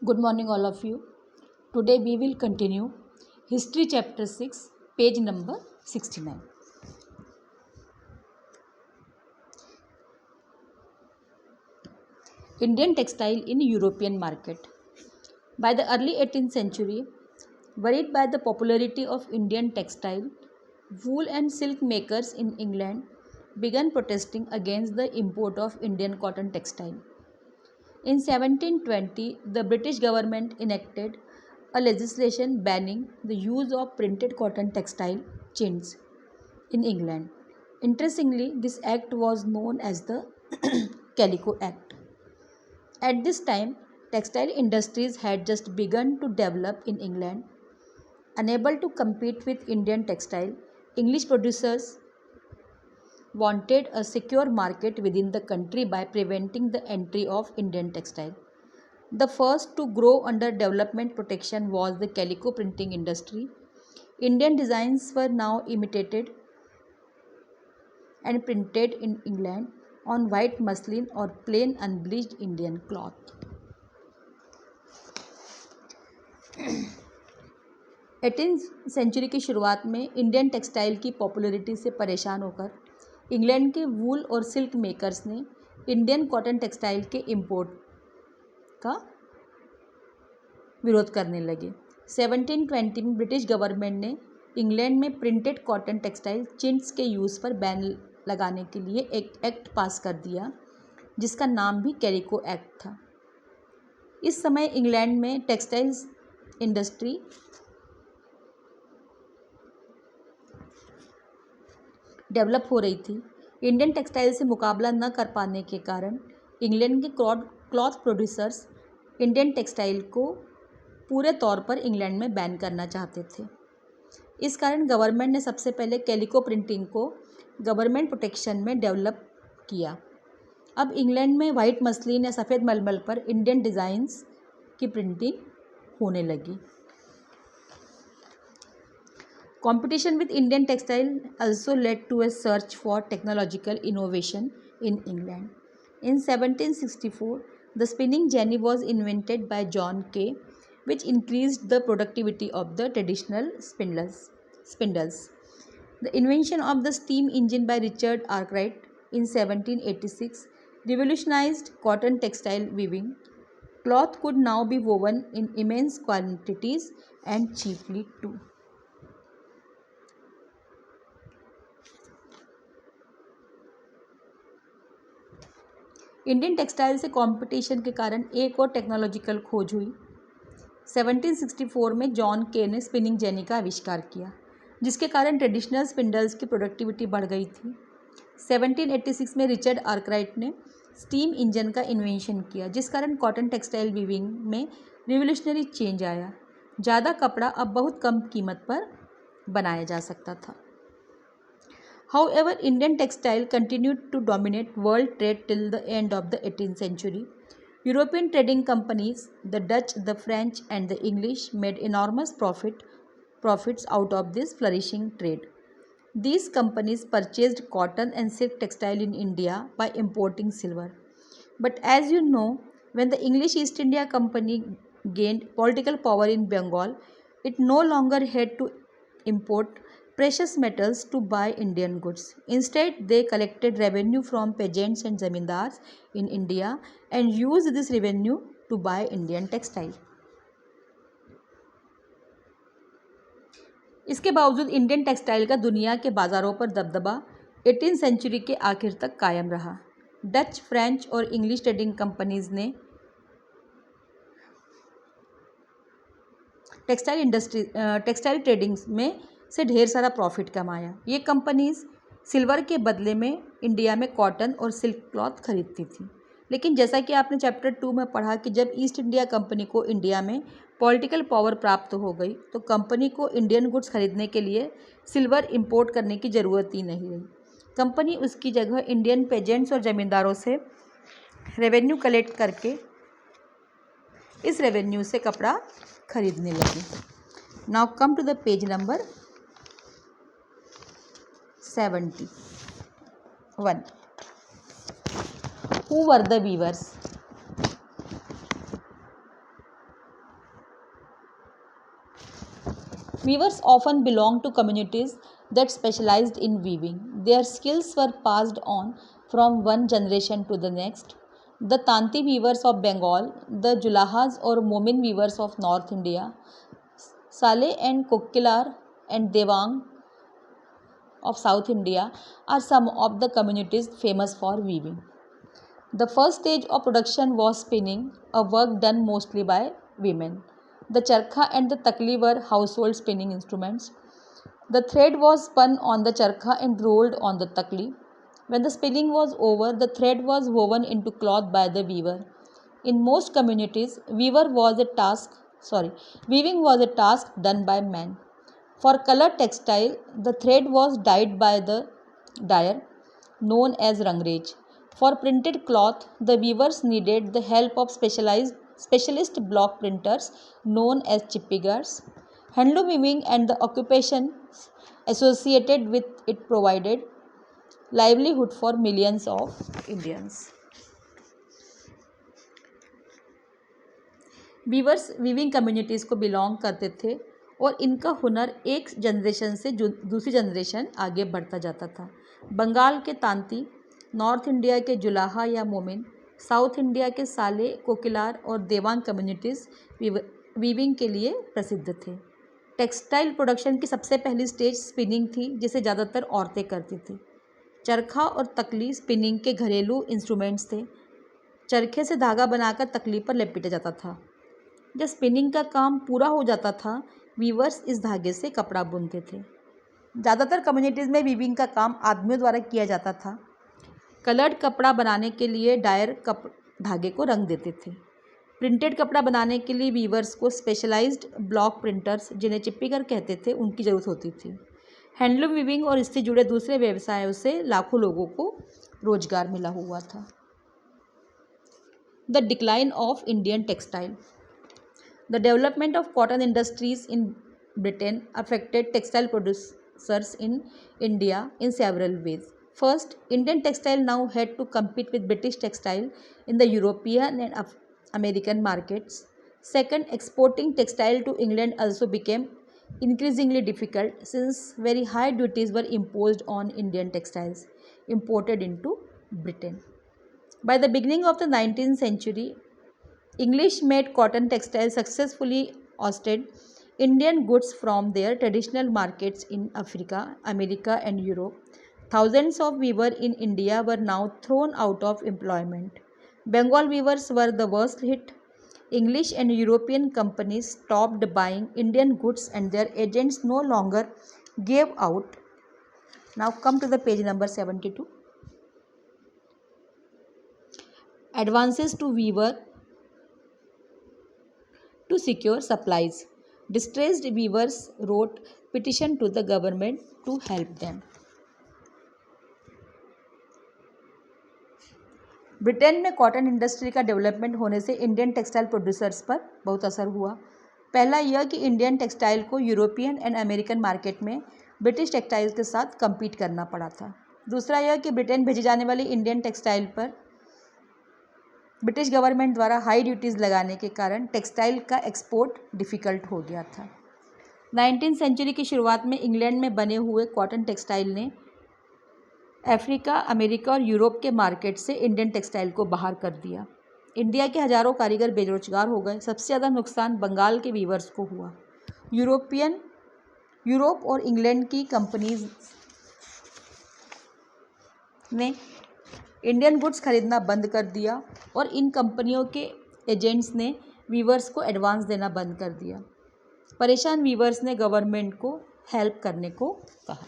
Good morning, all of you. Today we will continue History Chapter 6, page number 69. Indian textile in European market. By the early 18th century, worried by the popularity of Indian textile, wool and silk makers in England began protesting against the import of Indian cotton textile. In 1720, the British government enacted a legislation banning the use of printed cotton textile chintz in England. Interestingly, this act was known as the Calico Act. At this time, textile industries had just begun to develop in England. Unable to compete with Indian textile, English producers wanted a secure market within the country by preventing the entry of Indian textile. The first to grow under development protection was the calico printing industry. Indian designs were now imitated and printed in England on white muslin or plain unbleached Indian cloth. Eighteen century की शुरुआत में Indian textile की popularity से परेशान होकर England के वूल और silk makers ने इंडियन कॉटन टेक्सटाइल के इंपोर्ट का विरोध करने लगे। 1720 में ब्रिटिश गवर्नमेंट ने इंग्लैंड में प्रिंटेड कॉटन टेक्सटाइल चिंट्स के यूज़ पर बैन लगाने के लिए एक एक्ट पास कर दिया जिसका नाम भी कैलिको एक्ट था। इस समय इंग्लैंड में टेक्सटाइल्स इंडस्ट्री डेवलप हो रही थी। इंडियन टेक्सटाइल से मुकाबला न कर पाने के कारण इंग्लैंड के क्लॉथ प्रोड्यूसर्स इंडियन टेक्सटाइल को पूरे तौर पर इंग्लैंड में बैन करना चाहते थे। इस कारण गवर्नमेंट ने सबसे पहले कैलिको प्रिंटिंग को गवर्नमेंट प्रोटेक्शन में डेवलप किया। अब इंग्लैंड में वाइट मसलिन या सफ़ेद मलमल पर इंडियन डिज़ाइंस की प्रिंटिंग होने लगी। Competition with Indian textile also led to a search for technological innovation in England. In 1764, the spinning jenny was invented by John Kay, which increased the productivity of the traditional spindles. The invention of the steam engine by Richard Arkwright in 1786 revolutionized cotton textile weaving. Cloth could now be woven in immense quantities and cheaply too. Indian textile से competition के कारण एक और technological खोज हुई। 1764 में John के ने स्पिनिंग जेनी का आविष्कार किया जिसके कारण ट्रेडिशनल स्पिंडल्स की प्रोडक्टिविटी बढ़ गई थी। 1786 में रिचर्ड आर्कराइट ने स्टीम इंजन का इन्वेंशन किया जिस कारण कॉटन टेक्सटाइल वीविंग में रिवोल्यूशनरी चेंज आया। ज़्यादा कपड़ा अब बहुत कम कीमत पर बनाया जा सकता था। However, Indian textile continued to dominate world trade till the end of the 18th century. European trading companies, the Dutch, the French, and the English, made enormous profits out of this flourishing trade. These companies purchased cotton and silk textile in India by importing silver. But as you know, when the English East India Company gained political power in Bengal, it no longer had to import precious metals to buy Indian goods. Instead, they collected revenue from peasants and zamindars in India and used this revenue to buy Indian textile. इसके बावजूद Indian textile का दुनिया के बाज़ारों पर दबदबा 18th century के आखिर तक कायम रहा। डच, फ्रेंच और इंग्लिश ट्रेडिंग कंपनीज ने टेक्सटाइल ट्रेडिंग में से ढेर सारा प्रॉफिट कमाया। ये कंपनीज सिल्वर के बदले में इंडिया में कॉटन और सिल्क क्लॉथ खरीदती थी। लेकिन जैसा कि आपने चैप्टर 2 में पढ़ा कि जब ईस्ट इंडिया कंपनी को इंडिया में पॉलिटिकल पावर प्राप्त हो गई तो कंपनी को इंडियन गुड्स खरीदने के लिए सिल्वर इंपोर्ट करने की ज़रूरत ही नहीं रही। कंपनी उसकी जगह इंडियन पेजेंट्स और ज़मींदारों से रेवेन्यू कलेक्ट करके इस रेवेन्यू से कपड़ा खरीदने लगी। Now come to the page number 71. Who were the weavers? Weavers often belonged to communities that specialized in weaving. Their skills were passed on from one generation to the next. The Tanti weavers of Bengal, the Julahas or Momin weavers of North India, Saleh and Kokkilar and Devang of South India are some of the communities famous for weaving. The first stage of production was spinning, a work done mostly by women. The charkha and the takli were household spinning instruments. The thread was spun on the charkha and rolled on the takli. When the spinning was over, the thread was woven into cloth by the weaver. In most communities, weaving was a task done by men. For colored textile, the thread was dyed by the dyer, known as rangrej. For printed cloth, the weavers needed the help of specialist block printers known as chippigars. Handloom weaving and the occupation associated with it provided livelihood for millions of Indians. Viewers weaving communities को belong करते थे और इनका हुनर एक generation से दूसरी generation आगे बढ़ता जाता था। बंगाल के तांती, नॉर्थ इंडिया के जुलाहा या मोमिन, साउथ इंडिया के साले, कोकिलार और देवांग कम्युनिटीज़ वीविंग के लिए प्रसिद्ध थे। टेक्सटाइल प्रोडक्शन की सबसे पहली स्टेज स्पिनिंग थी, जिसे ज़्यादातर औरतें करती थी। चरखा और तकली स्पिनिंग के घरेलू इंस्ट्रूमेंट्स थे। चरखे से धागा बनाकर तकली पर लपेटा जाता था। जब स्पिनिंग का काम पूरा हो जाता था, वीवर्स इस धागे से कपड़ा बुनते थे। ज़्यादातर कम्युनिटीज़ में वीविंग का काम आदमियों द्वारा किया जाता था। कलर्ड कपड़ा बनाने के लिए डायर धागे को रंग देते थे। प्रिंटेड कपड़ा बनाने के लिए वीवर्स को स्पेशलाइज्ड ब्लॉक प्रिंटर्स, जिन्हें चिप्पीगर कहते थे, उनकी ज़रूरत होती थी। हैंडलूम वीविंग और इससे जुड़े दूसरे व्यवसायों से लाखों लोगों को रोजगार मिला हुआ था। The decline of Indian textile. The development of cotton industries in Britain affected textile producers in India in several ways. First, Indian textile now had to compete with British textile in the European and American markets. Second, exporting textile to England also became increasingly difficult since very high duties were imposed on Indian textiles imported into Britain. By the beginning of the 19th century, English-made cotton textiles successfully ousted Indian goods from their traditional markets in Africa, America, and Europe. Thousands of weavers in India were now thrown out of employment. Bengal weavers were the worst hit. English and European companies stopped buying Indian goods and their agents no longer gave out. Now come to the page number 72. Advances to weaver to secure supplies. Distressed weavers wrote petition to the government to help them. Britain में cotton industry का development होने से Indian textile producers पर बहुत असर हुआ। पहला यह कि इंडियन टेक्सटाइल को यूरोपियन एंड अमेरिकन मार्केट में ब्रिटिश टेक्सटाइल के साथ कम्पीट करना पड़ा था। दूसरा यह कि ब्रिटेन भेजी जाने वाली इंडियन टेक्सटाइल पर ब्रिटिश गवर्नमेंट द्वारा हाई ड्यूटीज़ लगाने के कारण टेक्सटाइल का एक्सपोर्ट डिफ़िकल्ट हो गया था। 19वीं सेंचुरी की शुरुआत में इंग्लैंड में बने हुए कॉटन टेक्सटाइल ने अफ्रीका, अमेरिका और यूरोप के मार्केट से इंडियन टेक्सटाइल को बाहर कर दिया। इंडिया के हज़ारों कारीगर बेरोजगार हो गए। सबसे ज़्यादा नुकसान बंगाल के वीवर्स को हुआ। यूरोप और इंग्लैंड की कंपनीज ने इंडियन गुड्स खरीदना बंद कर दिया और इन कंपनियों के एजेंट्स ने वीवर्स को एडवांस देना बंद कर दिया। परेशान वीवर्स ने गवर्नमेंट को हेल्प करने को कहा।